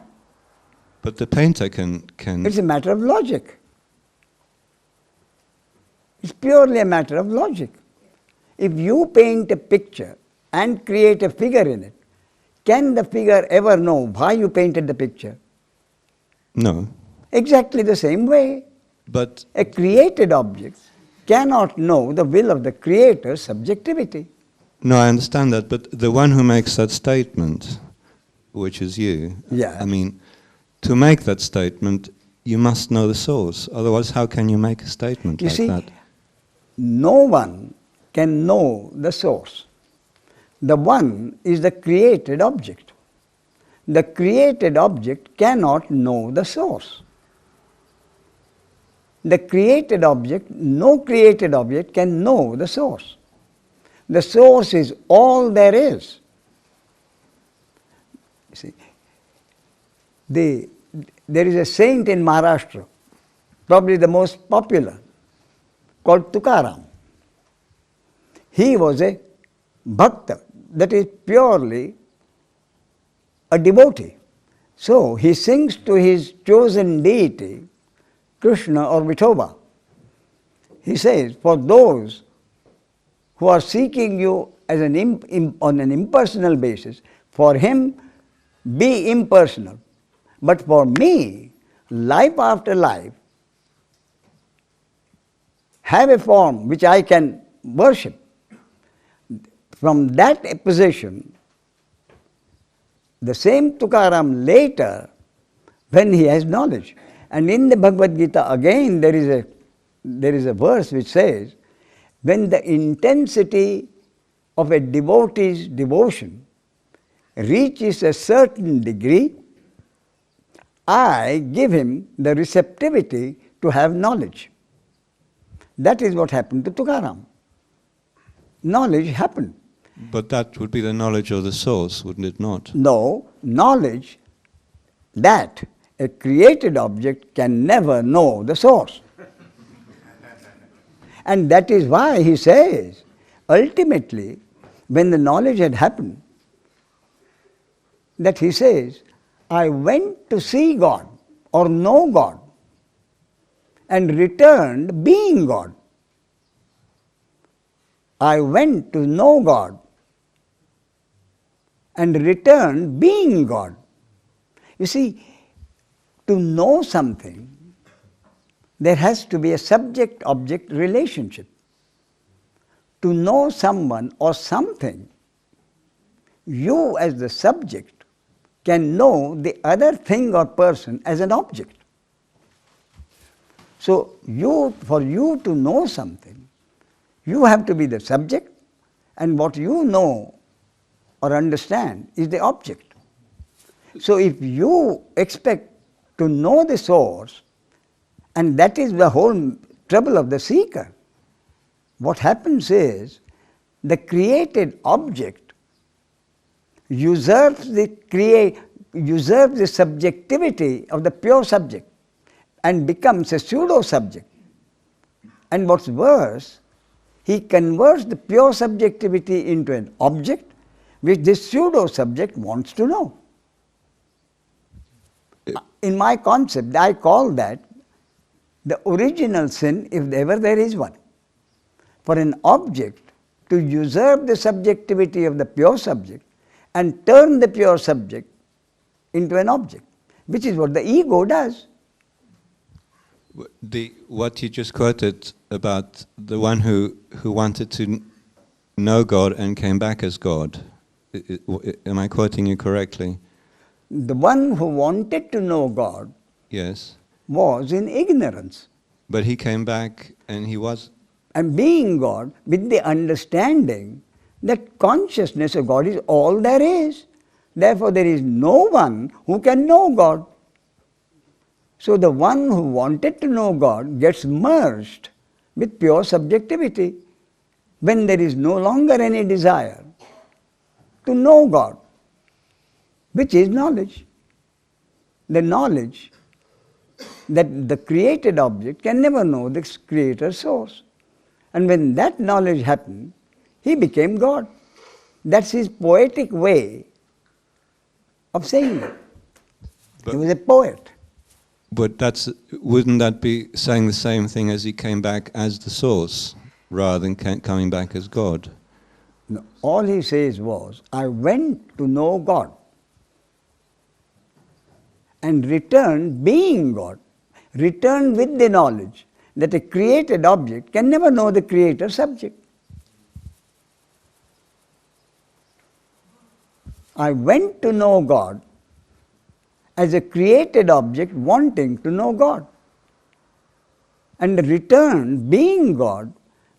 But the painter can... It's a matter of logic. It's purely a matter of logic. If you paint a picture and create a figure in it, can the figure ever know why you painted the picture? No. Exactly the same way. But a created object cannot know the will of the creator's subjectivity. no, I understand that, but the one who makes that statement, which is you, Yeah. I mean, to make that statement, you must know the source. Otherwise, how can you make a statement You like see, that? no one can know the source. The one is the created object. The created object cannot know the source. The created object, no created object can know the source. The source is all there is. See, there is a saint in Maharashtra, probably the most popular, called Tukaram. He was a bhakta, that is purely a devotee. So he sings to his chosen deity, Krishna or Vithoba. He says, for those who are seeking you as on an impersonal basis, for him be impersonal. But for me, life after life, have a form which I can worship. From that position, the same Tukaram later, when he has knowledge, and in the Bhagavad Gita again there is a verse which says, when the intensity of a devotee's devotion reaches a certain degree, I give him the receptivity to have knowledge. That is what happened to Tukaram. Knowledge happened. But that would be the knowledge of the source, wouldn't it not? No, knowledge that a created object can never know the source. And that is why he says, ultimately, when the knowledge had happened, that he says, I went to see God or know God and returned being God. I went to know God and returned being God. You see, to know something, there has to be a subject-object relationship. To know someone or something, you as the subject can know the other thing or person as an object. So for you to know something, you have to be the subject, and what you know or understand is the object. So if you expect to know the source, and that is the whole trouble of the seeker, what happens is the created object usurps the subjectivity of the pure subject and becomes a pseudo-subject. And what's worse, he converts the pure subjectivity into an object which this pseudo-subject wants to know. In my concept, I call that the original sin, if ever there is one. For an object to usurp the subjectivity of the pure subject and turn the pure subject into an object, which is what the ego does. What you just quoted about the one who wanted to know God and came back as God, am I quoting you correctly? The one who wanted to know God, yes, was in ignorance. But he came back and he was... And being God with the understanding that consciousness of God is all there is. Therefore there is no one who can know God. So the one who wanted to know God gets merged with pure subjectivity when there is no longer any desire to know God, which is knowledge. The knowledge that the created object can never know the creator source. And when that knowledge happened, he became God. That's his poetic way of saying it. He was a poet. But wouldn't that be saying the same thing as he came back as the source, rather than coming back as God? No, all he says was, I went to know God and returned being God, returned with the knowledge that a created object can never know the creator subject. I went to know God as a created object wanting to know God, and returned being God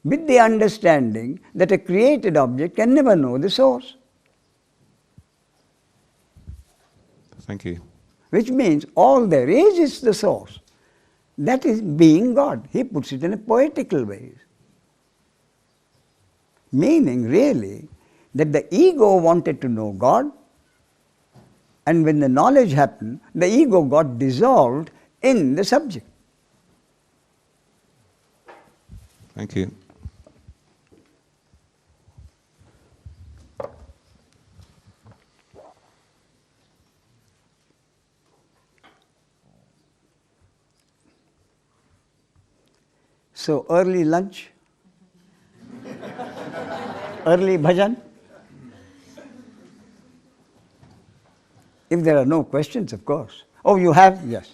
with the understanding that a created object can never know the source. Thank you. Which means all there is the source. That is being God. He puts it in a poetical way. Meaning really that the ego wanted to know God, and when the knowledge happened, the ego got dissolved in the subject. Thank you. So early lunch, early bhajan. If there are no questions, of course. Oh, you have? Yes.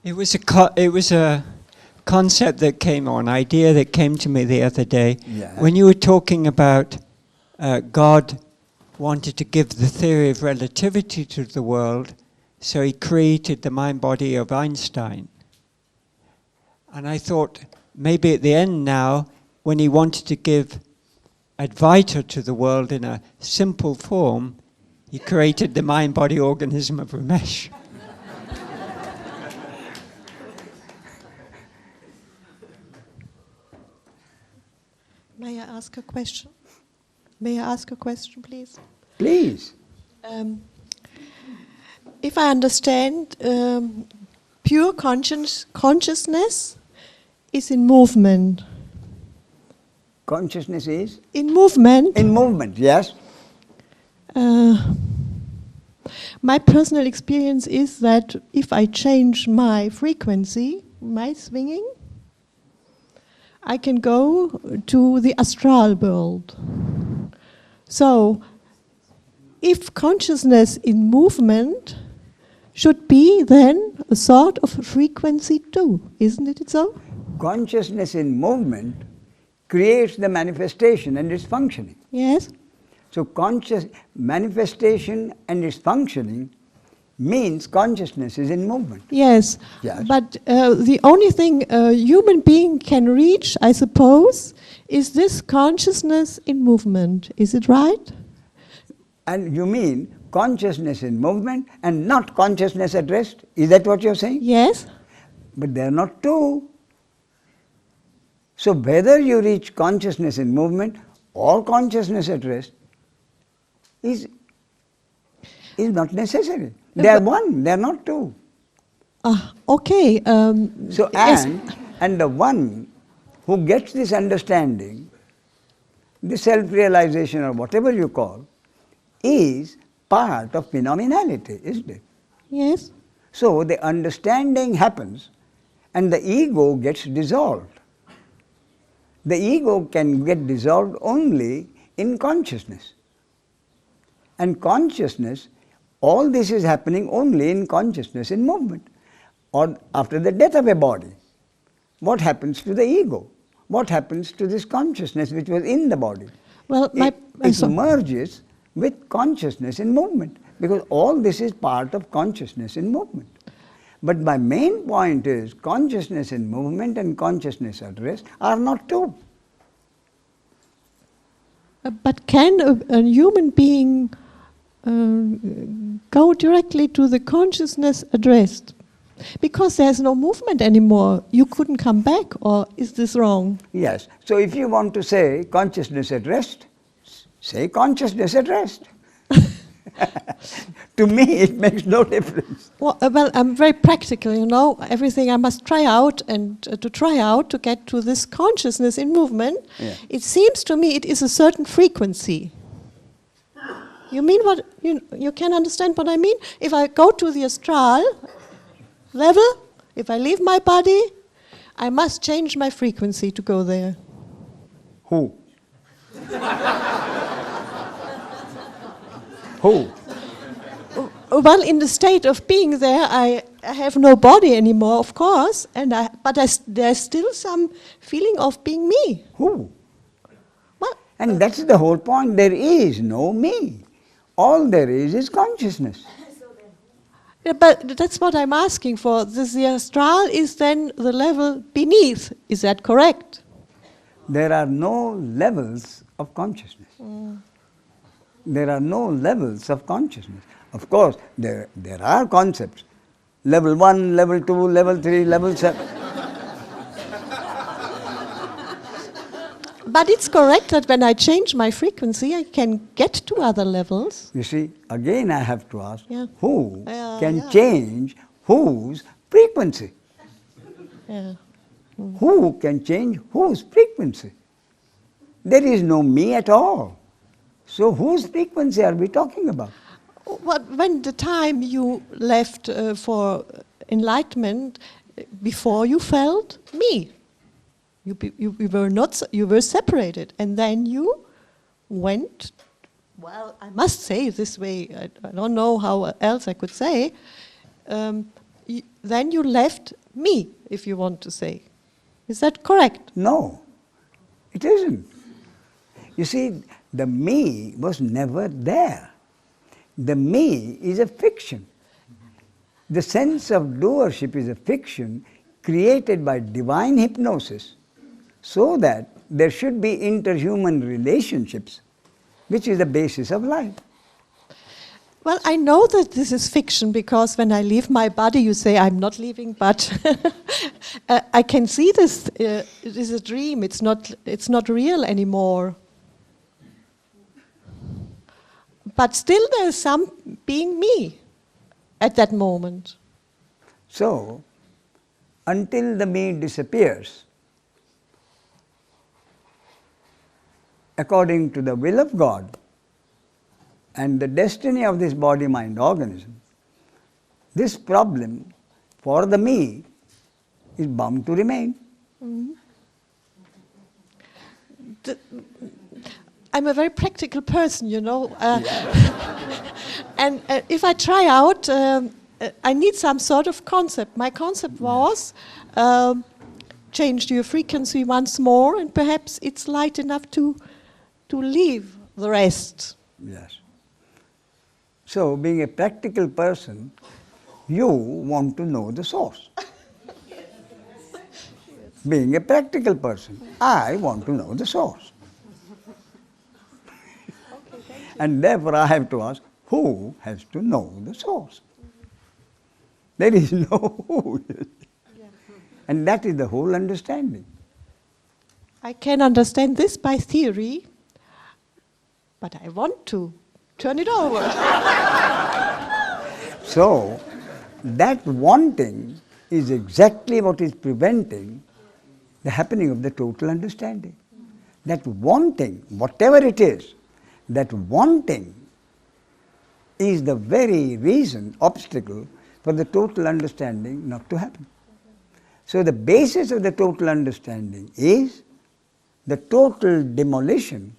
It was a concept that came, or an idea that came to me the other day. Yeah. When you were talking about God wanted to give the theory of relativity to the world, So he created the mind body of Einstein. And I thought, maybe at the end now, when he wanted to give advaita to the world in a simple form, he created the mind body organism of Ramesh. May I ask a question? May I ask a question, please? Please. If I understand, pure consciousness is in movement. Consciousness is? In movement. In movement, yes. My personal experience is that if I change my frequency, my swinging, I can go to the astral world. So, if consciousness in movement should be then a sort of frequency too, isn't it so? Consciousness in movement creates the manifestation and its functioning. Yes. So conscious manifestation and its functioning means consciousness is in movement. Yes, Yes. But the only thing a human being can reach, I suppose, is this consciousness in movement. Is it right? And you mean consciousness in movement and not consciousness at rest? Is that what you're saying? Yes. But they are not two. So whether you reach consciousness in movement or consciousness at rest is not necessary. They are one, they are not two. Okay. So yes. and the one who gets this understanding, the self-realization or whatever you call, is part of phenomenality, isn't it? Yes. So the understanding happens and the ego gets dissolved. The ego can get dissolved only in consciousness. And consciousness, all this is happening only in consciousness in movement. Or after the death of a body, what happens to the ego? What happens to this consciousness which was in the body? Well, it merges with consciousness in movement, because all this is part of consciousness in movement. But my main point is consciousness in movement and consciousness at rest are not two. But can a human being go directly to the consciousness at rest? Because there's no movement anymore. You couldn't come back, or is this wrong? Yes. So if you want to say consciousness at rest, say consciousness at rest. To me, it makes no difference. Well, I'm very practical, you know. Everything I must try out, and to get to this consciousness in movement, Yeah. it seems to me it is a certain frequency. You mean what? You can understand what I mean? If I go to the astral level, if I leave my body, I must change my frequency to go there. Who? Who? Well, in the state of being there, I have no body anymore, of course, but there's still some feeling of being me. Who? Well, and that's the whole point. There is no me. All there is consciousness. Yeah, but that's what I'm asking for. The astral is then the level beneath. Is that correct? There are no levels of consciousness. There are no levels of consciousness. Of course, there are concepts. Level 1, level 2, level 3, level 7. But it's correct that when I change my frequency, I can get to other levels. You see, again I have to ask, Yeah. who can change whose frequency? Yeah. Who can change whose frequency? There is no me at all. So whose frequency are we talking about? When the time you left for enlightenment, before you felt me. You were separated, and then you went. Well, I must say it this way. I don't know how else I could say. Then you left me, if you want to say. Is that correct? No, it isn't. You see, the me was never there. The me is a fiction. The sense of doership is a fiction created by divine hypnosis so that there should be interhuman relationships, which is the basis of life. Well, I know that this is fiction because when I leave my body, you say I'm not leaving, but I can see this. It is a dream. It's not real anymore. But still, there's some being me at that moment. So, until the me disappears, according to the will of God and the destiny of this body-mind organism, this problem for the me is bound to remain. Mm-hmm. I'm a very practical person, you know. And if I try out, I need some sort of concept. My concept was change your frequency once more, and perhaps it's light enough to leave the rest. Yes. So, being a practical person, you want to know the source. Being a practical person, I want to know the source. And therefore I have to ask, who has to know the source? There is no who. And that is the whole understanding. I can understand this by theory, but I want to turn it over. So, that wanting is exactly what is preventing the happening of the total understanding. That wanting, whatever it is, that wanting is the very reason, obstacle for the total understanding not to happen. So the basis of the total understanding is the total demolition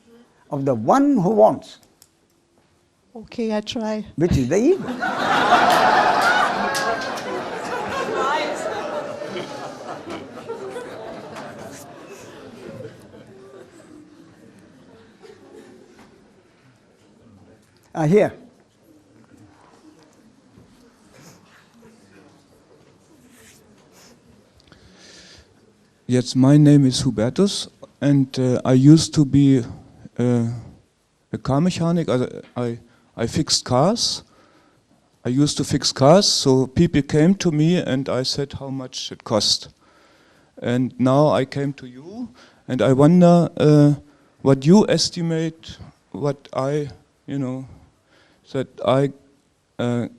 of the one who wants. Okay, I try. Which is the ego. Here. Yes, my name is Hubertus, and I used to be a car mechanic. I fixed cars. I used to fix cars, so people came to me and I said how much it cost. And now I came to you, and I wonder what you estimate, what I, that I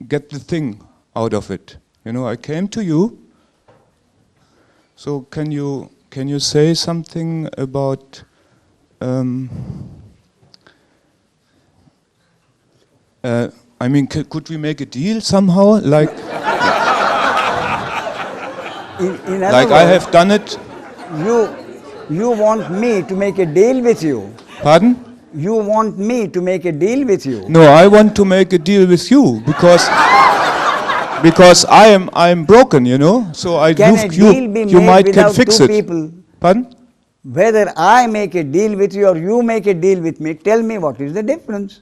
get the thing out of it. I came to you. So can you say something about could we make a deal somehow? Like like I have done it. You want me to make a deal with you. Pardon? You want me to make a deal with you. No, I want to make a deal with you because I am broken, So you might can fix it. People? Pardon? Whether I make a deal with you or you make a deal with me, tell me what is the difference.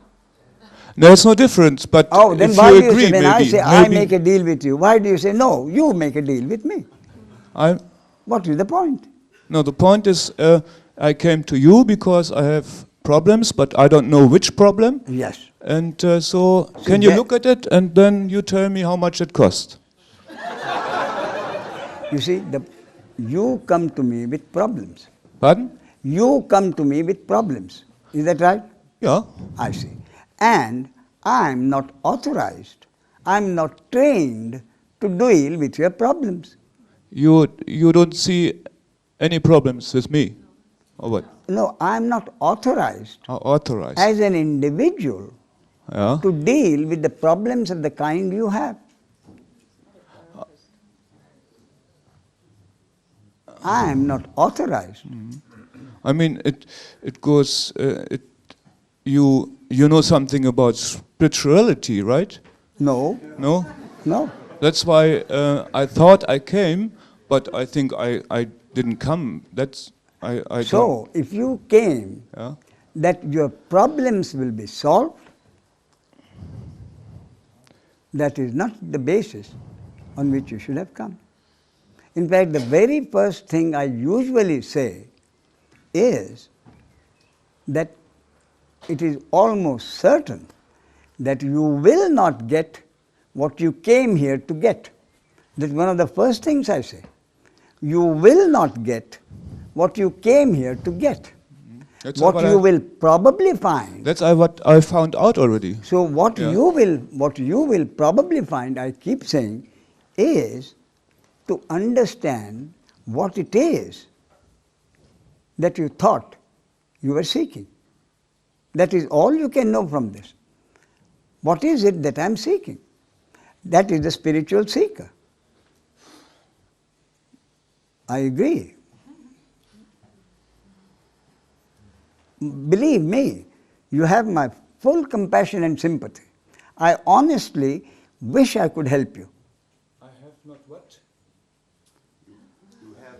There's no difference, but then if why you do agree, say when maybe, I say I make a deal with you, why do you say no, you make a deal with me? What is the point? No, the point is I came to you because I have problems, but I don't know which problem. Yes. And so can you look at it and then you tell me how much it costs? You see, you come to me with problems. Pardon? You come to me with problems. Is that right? Yeah. I see. And I'm not authorized, I'm not trained to deal with your problems. You don't see any problems with me, or what? No, I'm not authorized. Authorized. As an individual to deal with the problems of the kind you have. I am not authorized. I mean, it goes. You know something about spirituality, right? No. No. No. That's why I thought I came, but I think I didn't come. That's I. So if you came, that your problems will be solved. That is not the basis. on which you should have come. In fact, the very first thing I usually say is that it is almost certain that you will not get what you came here to get. That's one of the first things I say. You will not get what you came here to get. That's what you will probably find. That's what I found out already. So what you will probably find, I keep saying, is to understand what it is that you thought you were seeking. That is all you can know from this. What is it that I am seeking? That is the spiritual seeker. I agree. Believe me, you have my full compassion and sympathy. I honestly wish I could help you. I have not what? You have.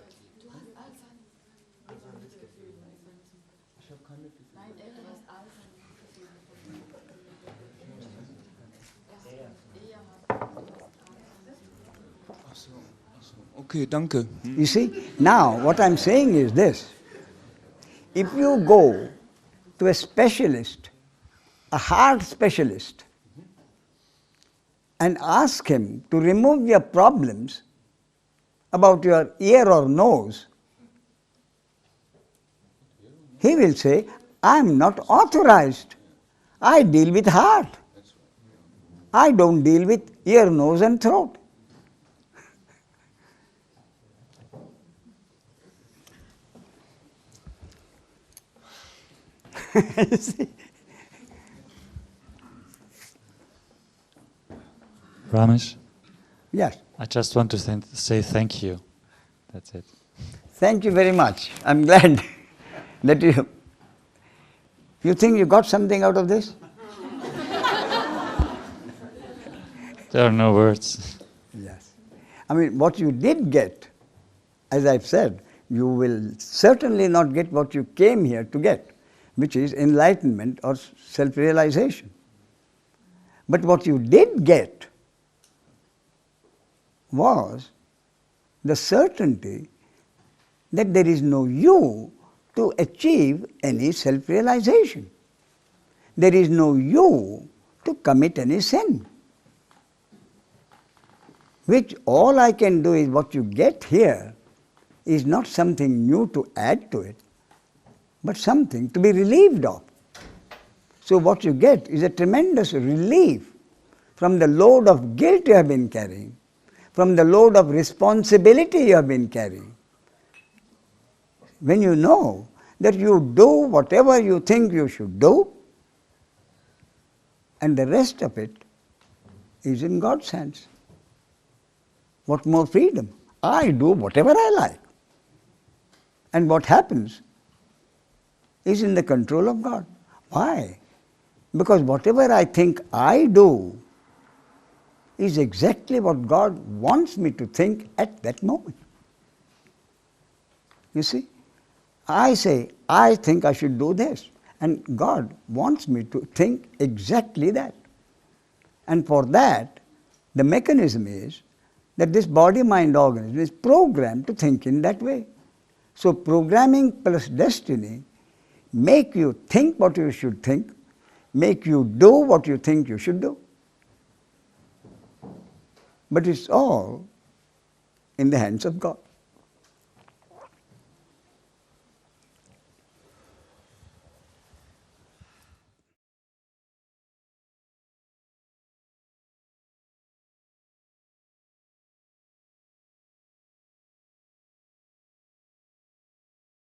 Okay, danke. You see, now what I'm saying is this. If you go to a specialist, a heart specialist, and ask him to remove your problems about your ear or nose, he will say, I'm not authorized. I deal with heart. I don't deal with ear, nose and throat. Ramesh? Yes. I just want to say thank you. That's it. Thank you very much. I'm glad that you think you got something out of this? There are no words. Yes. I mean, what you did get, as I've said, you will certainly not get what you came here to get, which is enlightenment or self-realization. But what you did get was the certainty that there is no you to achieve any self-realization. There is no you to commit any sin. Which all I can do is what you get here is not something new to add to it, but something to be relieved of. So what you get is a tremendous relief from the load of guilt you have been carrying, from the load of responsibility you have been carrying. When you know that you do whatever you think you should do, and the rest of it is in God's hands. What more freedom? I do whatever I like. And what happens is in the control of God. Why? Because whatever I think I do is exactly what God wants me to think at that moment. You see? I say, I think I should do this. And God wants me to think exactly that. And for that, the mechanism is that this body-mind organism is programmed to think in that way. So programming plus destiny make you think what you should think, make you do what you think you should do. But it's all in the hands of God.